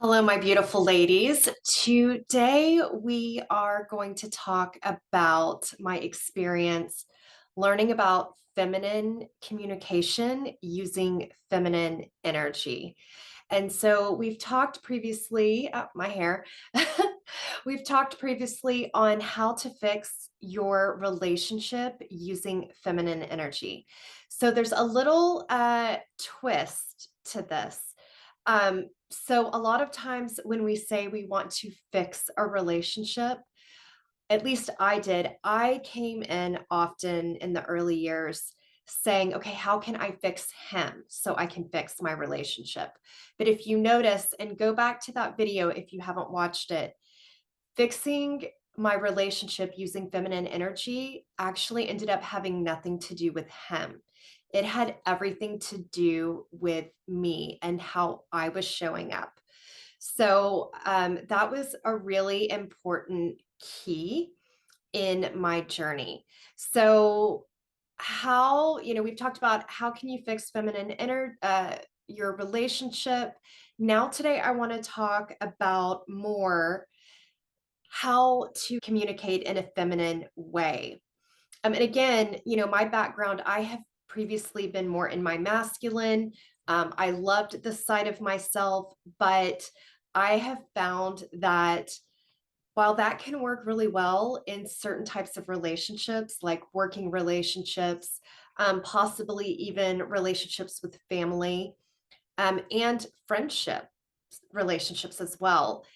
Hello, my beautiful ladies. Today we are going to talk about my experience learning about feminine communication using feminine energy. And so we've talked previously, my hair, we've talked previously on how to fix your relationship using feminine energy. So there's a little twist to this. So a lot of times when we say we want to fix a relationship, at least I did, I came in often in the early years saying, okay, how can I fix him so I can fix my relationship? But if you notice and go back to that video, if you haven't watched it, fixing my relationship using feminine energy actually ended up having nothing to do with him. It had everything to do with me and how I was showing up. So that was a really important key in my journey. So we've talked about how can you fix your relationship. Now today I want to talk about more how to communicate in a feminine way. And again, my background, I have previously been more in my masculine. I loved this side of myself, but I have found that while that can work really well in certain types of relationships, like working relationships, possibly even relationships with family, and friendship relationships as well,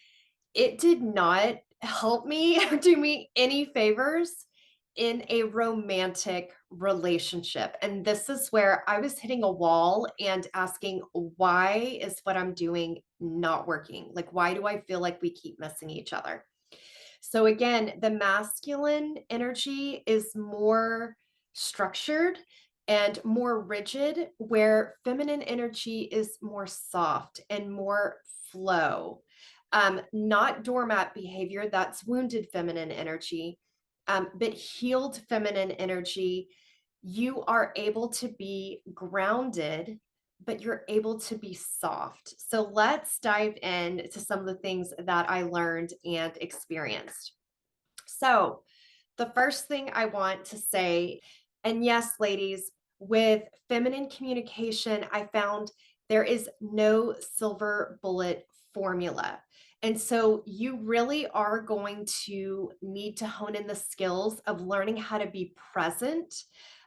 it did not help me or do me any favors in a romantic relationship. And this is where I was hitting a wall and asking, why is what I'm doing not working? Like, why do I feel like we keep missing each other? So, again, the masculine energy is more structured and more rigid, where feminine energy is more soft and more flow. Not doormat behavior, that's wounded feminine energy, but healed feminine energy. You are able to be grounded, but you're able to be soft. So let's dive into some of the things that I learned and experienced. So, the first thing I want to say, and yes, ladies, with feminine communication, I found there is no silver bullet formula. And so you really are going to need to hone in the skills of learning how to be present.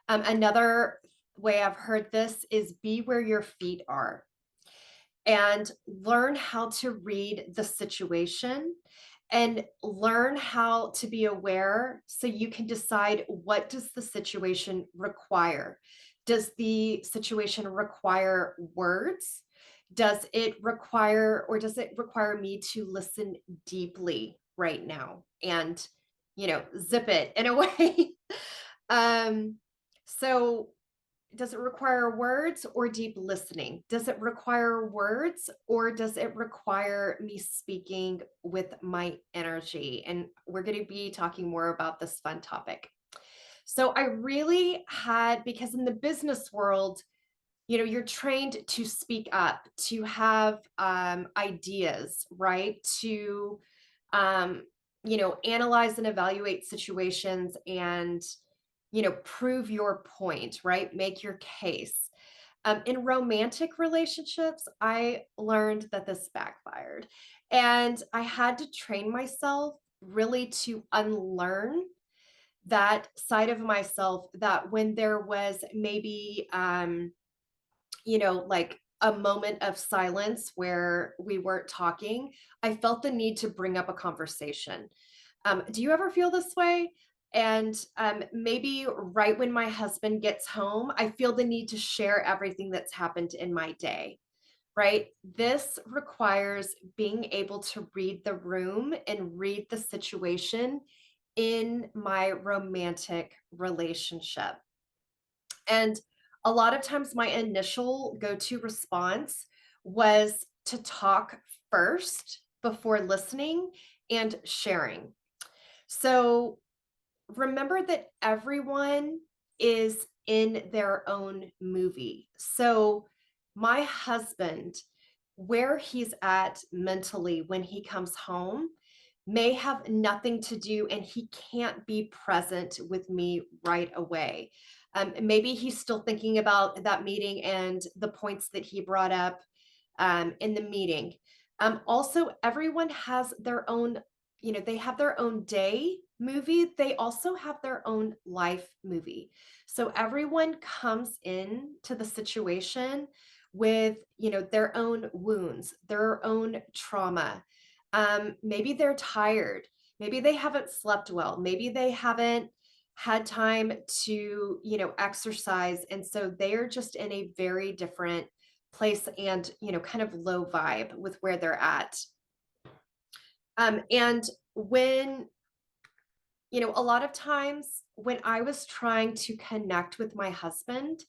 Another way I've heard this is be where your feet are and learn how to read the situation and learn how to be aware so you can decide, what does the situation require? Does the situation require words? Does it require me to listen deeply right now and, zip it in a way? um so does it require words or deep listening? Does it require words or does it require me speaking with my energy? And we're going to be talking more about this fun topic. So I really had, because in the business world, you're trained to speak up, to have ideas, right? To, analyze and evaluate situations and prove your point, right? Make your case. In romantic relationships, I learned that this backfired. And I had to train myself really to unlearn that side of myself, that when there was maybe, like a moment of silence where we weren't talking, I felt the need to bring up a conversation. Do you ever feel this way? And maybe right when my husband gets home, I feel the need to share everything that's happened in my day, right? This requires being able to read the room and read the situation in my romantic relationship. And a lot of times, my initial go to response was to talk first before listening and sharing. So remember that everyone is in their own movie. So my husband where he's at mentally when he comes home may have nothing to do, and he can't be present with me right away. Maybe he's still thinking about that meeting and the points that he brought up in the meeting. Also, everyone has their own, they have their own day movie. They also have their own life movie. So everyone comes in to the situation with, their own wounds, their own trauma. Maybe they're tired. Maybe they haven't slept well. Maybe they haven't had time to, exercise. And so they're just in a very different place and, kind of low vibe with where they're at. And when, a lot of times when I was trying to connect with my husband,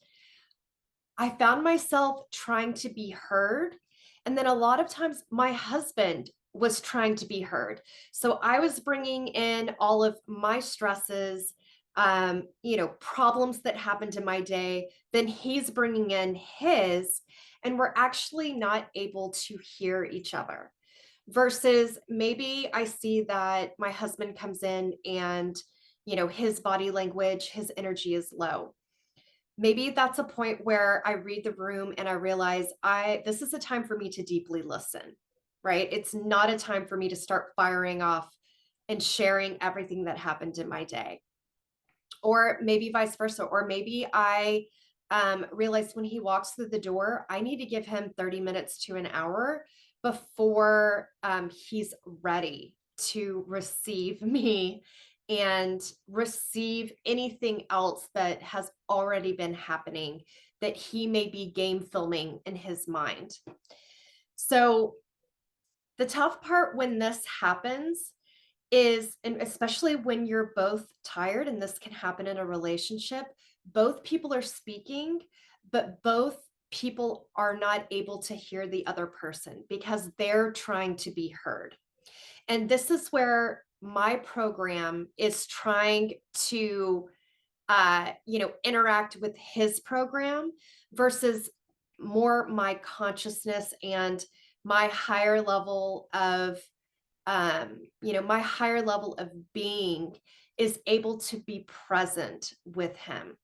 I found myself trying to be heard. And then a lot of times my husband was trying to be heard. So I was bringing in all of my stresses, problems that happened in my day. Then he's bringing in his, and we're actually not able to hear each other. Versus maybe I see that my husband comes in and, his body language, his energy is low. Maybe that's a point where I read the room and I realize this is a time for me to deeply listen, right? It's not a time for me to start firing off and sharing everything that happened in my day. Or maybe vice versa. Or maybe I realize when he walks through the door, I need to give him 30 minutes to an hour before he's ready to receive me and receive anything else that has already been happening that he may be game filming in his mind. So the tough part when this happens is, and especially when you're both tired, and this can happen in a relationship, both people are speaking, but both people are not able to hear the other person because they're trying to be heard. And this is where my program is trying to interact with his program versus more my consciousness and my higher level of my higher level of being is able to be present with him.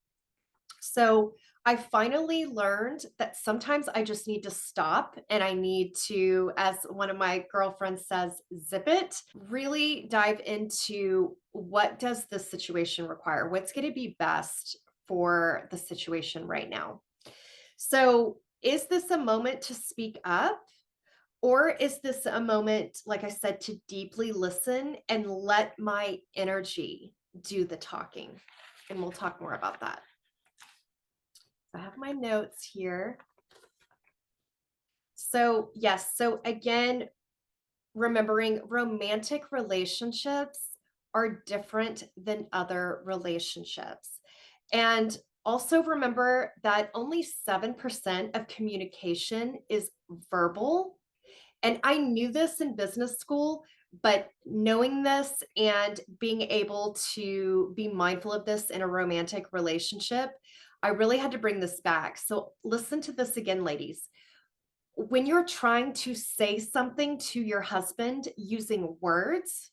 So I finally learned that sometimes I just need to stop and I need to, as one of my girlfriends says, zip it, really dive into what does this situation require? What's going to be best for the situation right now? So is this a moment to speak up? Or is this a moment, like I said, to deeply listen and let my energy do the talking? And we'll talk more about that. I have my notes here. So, yes. So, again, remembering romantic relationships are different than other relationships. And also remember that only 7% of communication is verbal. And I knew this in business school, but knowing this and being able to be mindful of this in a romantic relationship, I really had to bring this back. So listen to this again, ladies. When you're trying to say something to your husband using words,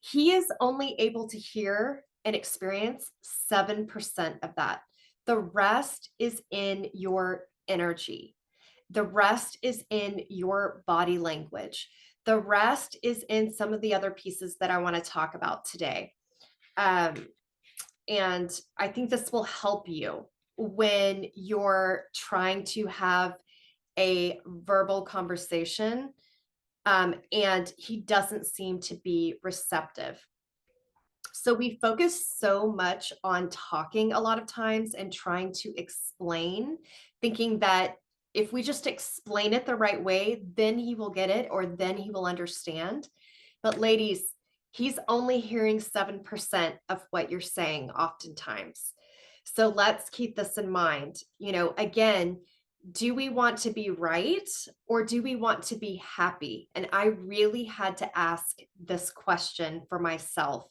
he is only able to hear and experience 7% of that. The rest is in your energy. The rest is in your body language. The rest is in some of the other pieces that I want to talk about today. And I think this will help you when you're trying to have a verbal conversation and he doesn't seem to be receptive. So we focus so much on talking a lot of times and trying to explain, thinking that if we just explain it the right way, then he will get it or then he will understand. But ladies, he's only hearing 7% of what you're saying oftentimes. So let's keep this in mind. Again, do we want to be right or do we want to be happy? And I really had to ask this question for myself.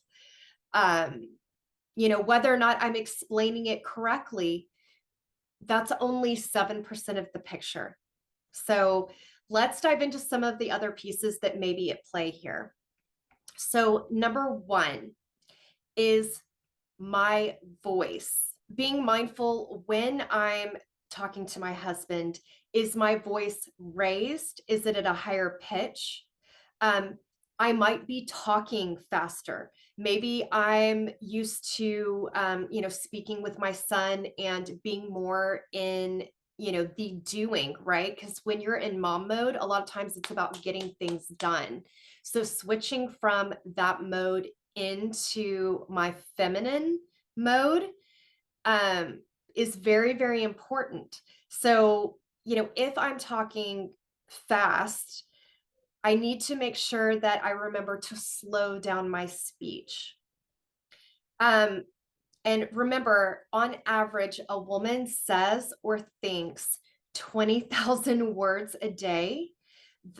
Whether or not I'm explaining it correctly, that's only 7% of the picture. So let's dive into some of the other pieces that may be at play here. So, number one is my voice. Being mindful when I'm talking to my husband. Is my voice raised? Is it at a higher pitch? Um, I might be talking faster. Maybe I'm used to, speaking with my son and being more in, the doing, right? Because when you're in mom mode, a lot of times it's about getting things done. So switching from that mode into my feminine mode um, is very, very important. So, if I'm talking fast, I need to make sure that I remember to slow down my speech. Um, and remember, on average, a woman says or thinks 20,000 words a day.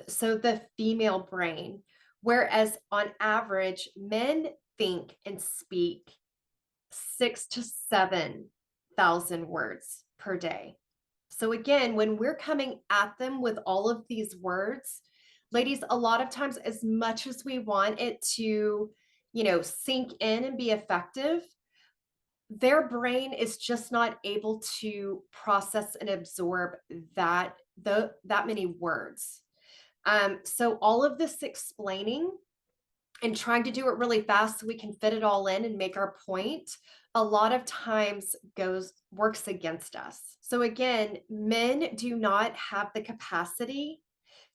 So the female brain, whereas on average, men think and speak 6 to 7 thousand words per day. So again, when we're coming at them with all of these words, ladies, a lot of times, as much as we want it to, sink in and be effective, their brain is just not able to process and absorb that many words. So all of this explaining and trying to do it really fast so we can fit it all in and make our point a lot of times works against us. So again, men do not have the capacity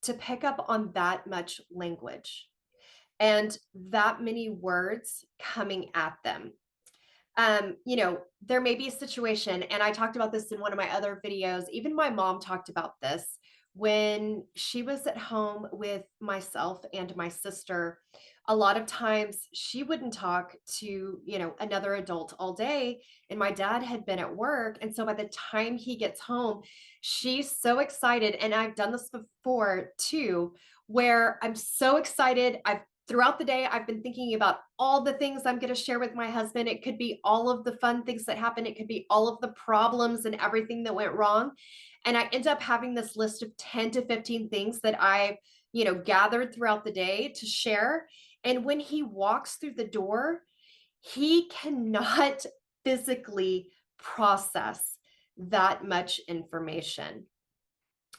to pick up on that much language and that many words coming at them. There may be a situation, and I talked about this in one of my other videos. Even my mom talked about this when she was at home with myself and my sister. A lot of times she wouldn't talk to, another adult all day. And my dad had been at work. And so by the time he gets home, she's so excited. And I've done this before too, where I'm so excited. Throughout the day, I've been thinking about all the things I'm going to share with my husband. It could be all of the fun things that happened. It could be all of the problems and everything that went wrong. And I end up having this list of 10 to 15 things that I've, gathered throughout the day to share. And when he walks through the door, he cannot physically process that much information.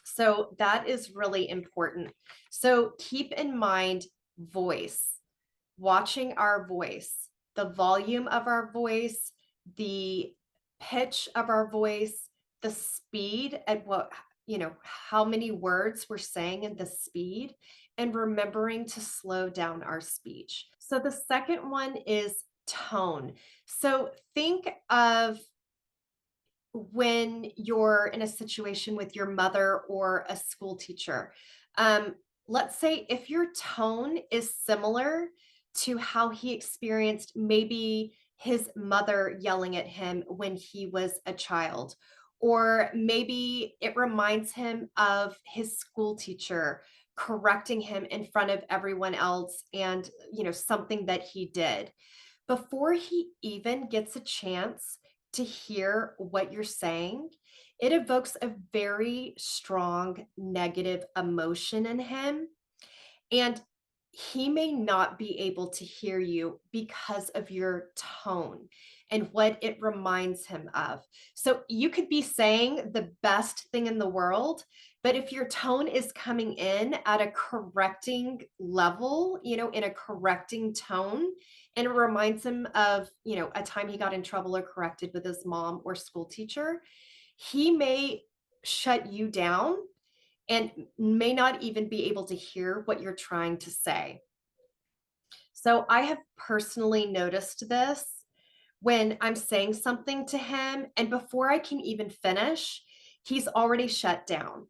So that is really important. So keep in mind voice, watching our voice, the volume of our voice, the pitch of our voice, the speed at how many words we're saying and the speed, and remembering to slow down our speech. So the second one is tone. So think of when you're in a situation with your mother or a school teacher. Let's say if your tone is similar to how he experienced maybe his mother yelling at him when he was a child, or maybe it reminds him of his school teacher correcting him in front of everyone else and something that he did before he even gets a chance to hear what you're saying, it evokes a very strong negative emotion in him. And he may not be able to hear you because of your tone and what it reminds him of. So you could be saying the best thing in the world, but if your tone is coming in at a correcting level, in a correcting tone, and it reminds him of, a time he got in trouble or corrected with his mom or school teacher, he may shut you down and may not even be able to hear what you're trying to say. So I have personally noticed this when I'm saying something to him, and before I can even finish, he's already shut down.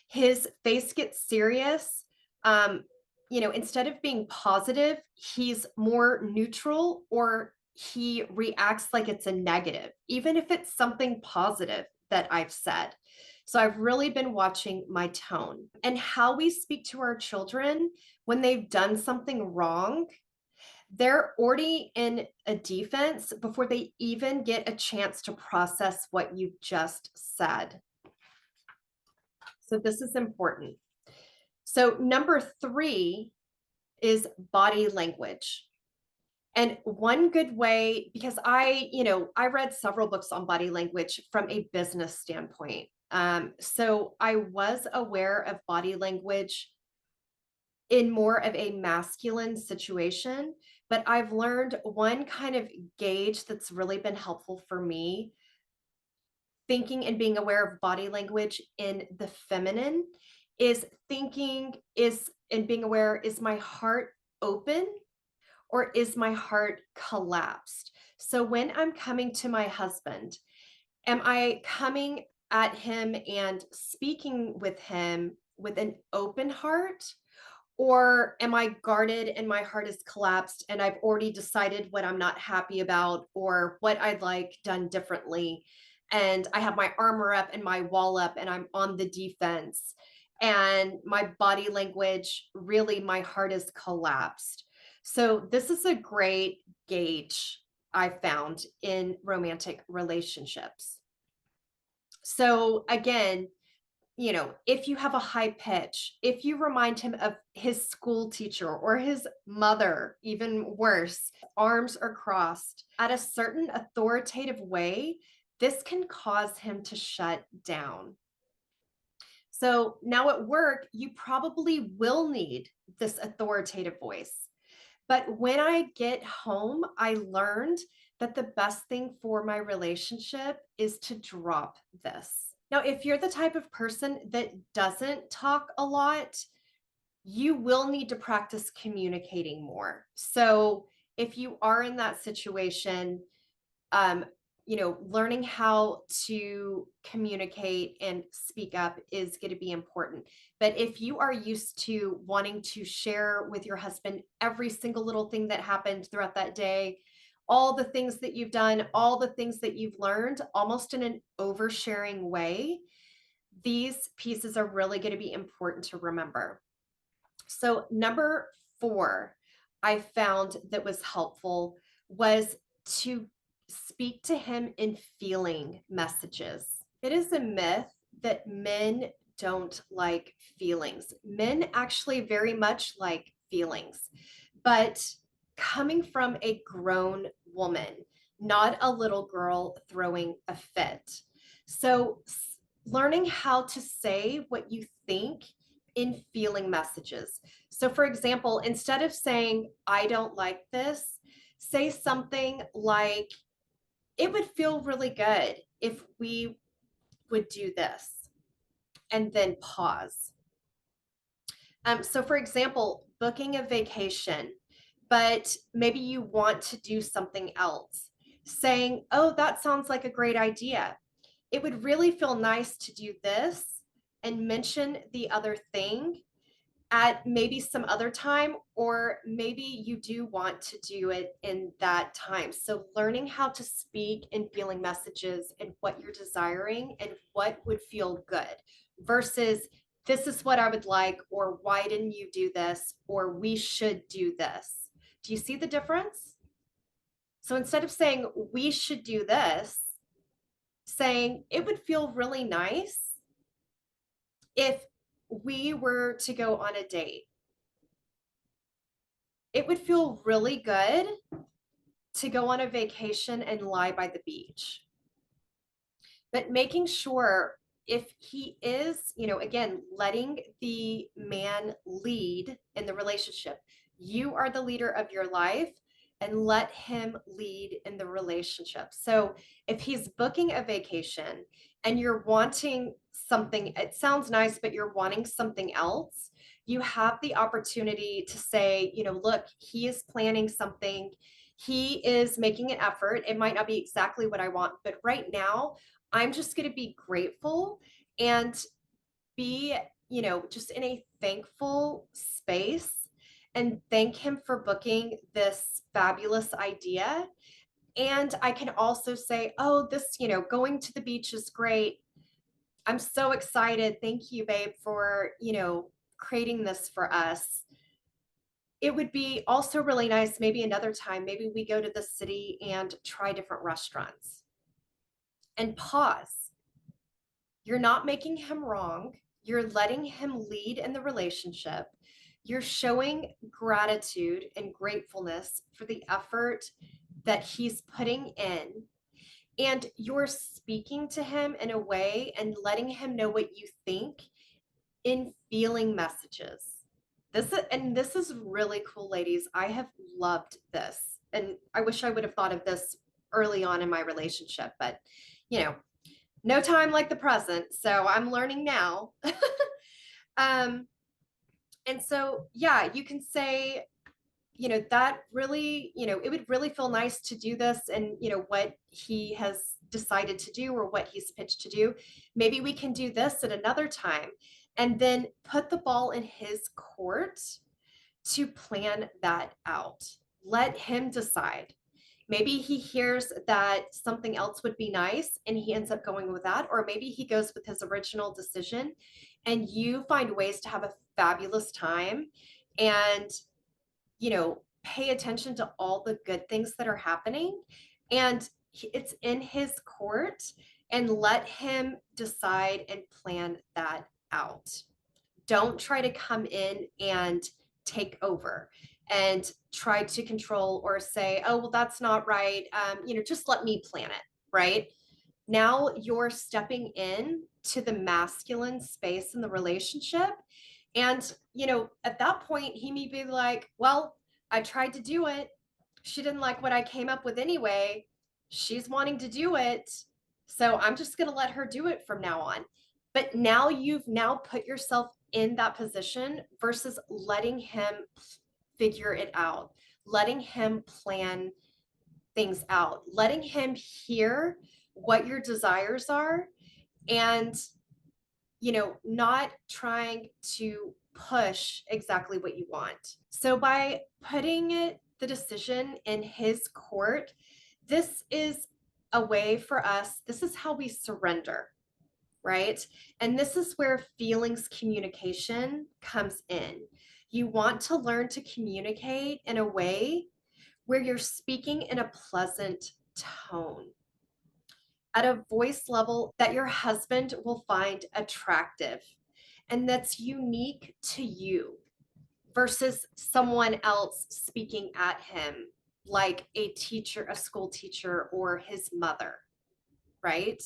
His face gets serious. Instead of being positive, he's more neutral or he reacts like it's a negative, even if it's something positive that I've said. So I've really been watching my tone and how we speak to our children when they've done something wrong. They're already in a defense before they even get a chance to process what you've just said. So this is important. So, number three is body language. And one good way, because I read several books on body language from a business standpoint. So I was aware of body language in more of a masculine situation, but I've learned one kind of gauge that's really been helpful for me, thinking and being aware of body language in the feminine, is thinking is and being aware, is my heart open or is my heart collapsed? So when I'm coming to my husband, am I coming at him and speaking with him with an open heart? Or am I guarded and my heart is collapsed and I've already decided what I'm not happy about or what I'd like done differently? And I have my armor up and my wall up and I'm on the defense. And my body language, really, my heart is collapsed. So, this is a great gauge I found in romantic relationships. So, again, if you have a high pitch, if you remind him of his school teacher or his mother, even worse, arms are crossed at a certain authoritative way, this can cause him to shut down. So now at work, you probably will need this authoritative voice. But when I get home, I learned that the best thing for my relationship is to drop this. Now, if you're the type of person that doesn't talk a lot, you will need to practice communicating more. So, if you are in that situation, um, learning how to communicate and speak up is going to be important. But if you are used to wanting to share with your husband every single little thing that happened throughout that day, all the things that you've done, all the things that you've learned, almost in an oversharing way, these pieces are really going to be important to remember. So, number four, I found that was helpful was to speak to him in feeling messages. It is a myth that men don't like feelings. Men actually very much like feelings, but coming from a grown woman, not a little girl throwing a fit. So, learning how to say what you think in feeling messages. So, for example, instead of saying, I don't like this, say something like, it would feel really good if we would do this, and then pause. So, for example, booking a vacation, but maybe you want to do something else, saying, oh, that sounds like a great idea. It would really feel nice to do this, and mention the other thing at maybe some other time, or maybe you do want to do it in that time. So, learning how to speak and feeling messages and what you're desiring and what would feel good versus this is what I would like, or why didn't you do this, or we should do this. Do you see the difference? So, instead of saying we should do this, saying it would feel really nice if we were to go on a date. It would feel really good to go on a vacation and lie by the beach. But making sure, if he is, again, letting the man lead in the relationship, you are the leader of your life, and let him lead in the relationship. So if he's booking a vacation and you're wanting something, it sounds nice, but you're wanting something else, you have the opportunity to say, look, he is planning something. He is making an effort. It might not be exactly what I want, but right now, I'm just going to be grateful and be, just in a thankful space, and thank him for booking this fabulous idea. And I can also say, oh, this, going to the beach is great. I'm so excited. Thank you, babe, for, creating this for us. It would be also really nice, maybe another time, maybe we go to the city and try different restaurants, and pause. You're not making him wrong. You're letting him lead in the relationship. You're showing gratitude and gratefulness for the effort that he's putting in. And you're speaking to him in a way and letting him know what you think in feeling messages. This is really cool, ladies. I have loved this. And I wish I would have thought of this early on in my relationship, but you know, no time like the present. So I'm learning now. um, and so, yeah, you can say, that really, it would really feel nice to do this, and, what he has decided to do or what he's pitched to do. Maybe we can do this at another time. And then put the ball in his court to plan that out. Let him decide. Maybe he hears that something else would be nice and he ends up going with that, or maybe he goes with his original decision and you find ways to have a fabulous time and, pay attention to all the good things that are happening. And it's in his court, and let him decide and plan that out. Don't try to come in and take over and try to control or say, oh, well, that's not right. Just let me plan it, right? Now you're stepping in to the masculine space in the relationship. And, at that point, he may be like, well, I tried to do it. She didn't like what I came up with anyway. She's wanting to do it. So I'm just going to let her do it from now on. But now you've now put yourself in that position versus letting him figure it out, letting him plan things out, letting him hear what your desires are, and not trying to push exactly what you want. So by putting the decision in his court, this is a way for us, this is how we surrender, right? And this is where feelings communication comes in. You want to learn to communicate in a way where you're speaking in a pleasant tone, at a voice level that your husband will find attractive and that's unique to you versus someone else speaking at him like a teacher, a school teacher, or his mother, right?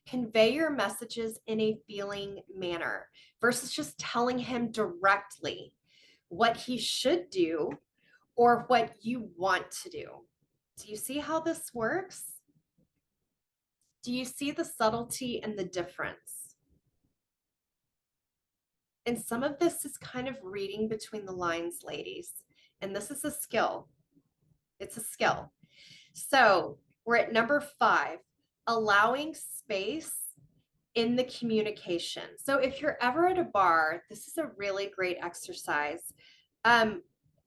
Convey your messages in a feeling manner versus just telling him directly what he should do or what you want to do. Do you see how this works? Do you see the subtlety and the difference? And some of this is kind of reading between the lines, ladies. And this is a skill. It's a skill. So we're at number 5, allowing space in the communication. So if you're ever at a bar, this is a really great exercise.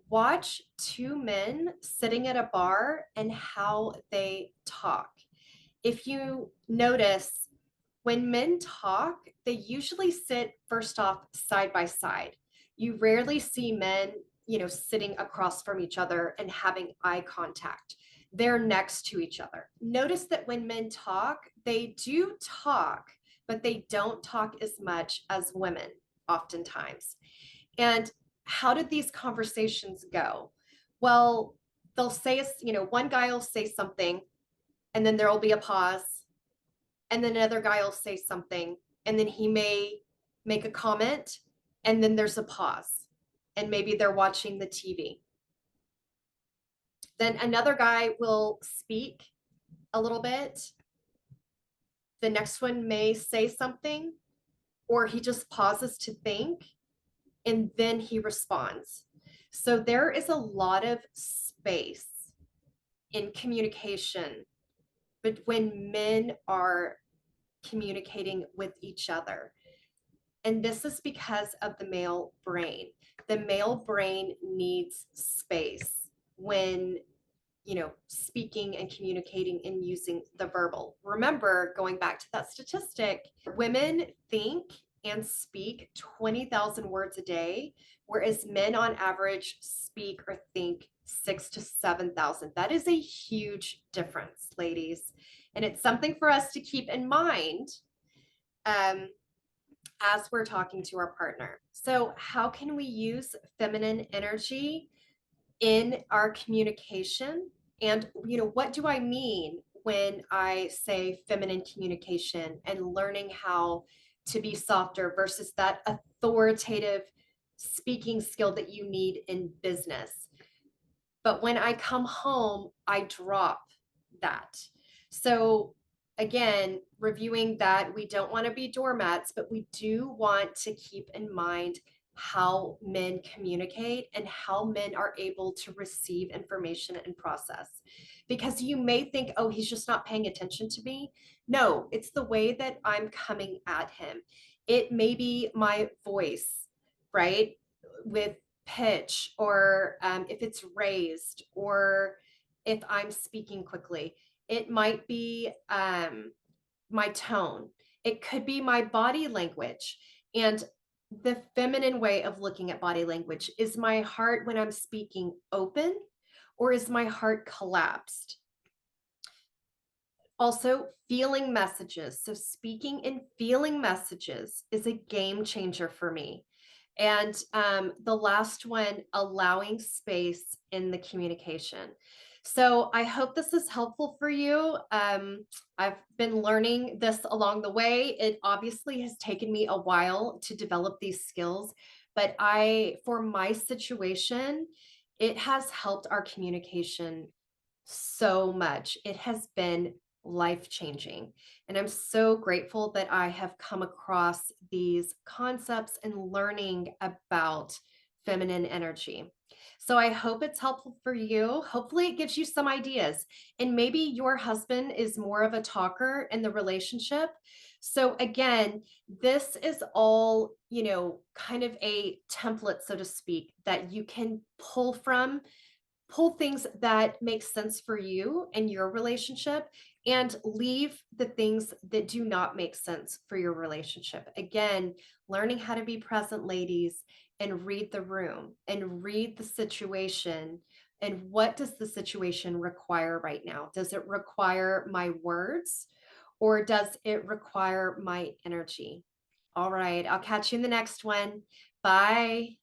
Watch 2 men sitting at a bar and how they talk. If you notice, when men talk, they usually sit first off side by side. You rarely see men, sitting across from each other and having eye contact. They're next to each other. Notice that when men talk, they do talk, but they don't talk as much as women oftentimes. And how did these conversations go? Well, they'll say, one guy will say something, and then there will be a pause, and then another guy will say something, and then he may make a comment, and then there's a pause, and maybe they're watching the TV. Then another guy will speak a little bit. The next one may say something, or he just pauses to think, and then he responds. So there is a lot of space in communication, but when men are communicating with each other. And this is because of the male brain. The male brain needs space when, speaking and communicating and using the verbal. Remember, going back to that statistic, women think and speak 20,000 words a day, whereas men on average speak or think 6,000 to 7,000. That is a huge difference, ladies. And it's something for us to keep in mind. as we're talking to our partner. So, how can we use feminine energy in our communication? And, what do I mean when I say feminine communication and learning how to be softer versus that authoritative speaking skill that you need in business? But when I come home, I drop that. So, again, reviewing that, we don't want to be doormats, but we do want to keep in mind how men communicate and how men are able to receive information and process. Because you may think, oh, he's just not paying attention to me. No, it's the way that I'm coming at him. It may be my voice, right? With pitch, or if it's raised, or if I'm speaking quickly. It might be my tone. It could be my body language. And the feminine way of looking at body language is my heart when I'm speaking open, or is my heart collapsed? Also, feeling messages. So, speaking and feeling messages is a game changer for me. And the last one, allowing space in the communication. So, I hope this is helpful for you. I've been learning this along the way. It obviously has taken me a while to develop these skills, but for my situation, it has helped our communication so much. It has been life changing. And I'm so grateful that I have come across these concepts and learning about feminine energy. So I hope it's helpful for you. Hopefully, it gives you some ideas. And maybe your husband is more of a talker in the relationship. So, again, this is all, kind of a template, so to speak, that you can pull things that make sense for you and your relationship, and leave the things that do not make sense for your relationship. Again, learning how to be present, ladies, and read the room and read the situation. And what does the situation require right now? Does it require my words, or does it require my energy? All right, I'll catch you in the next one. Bye.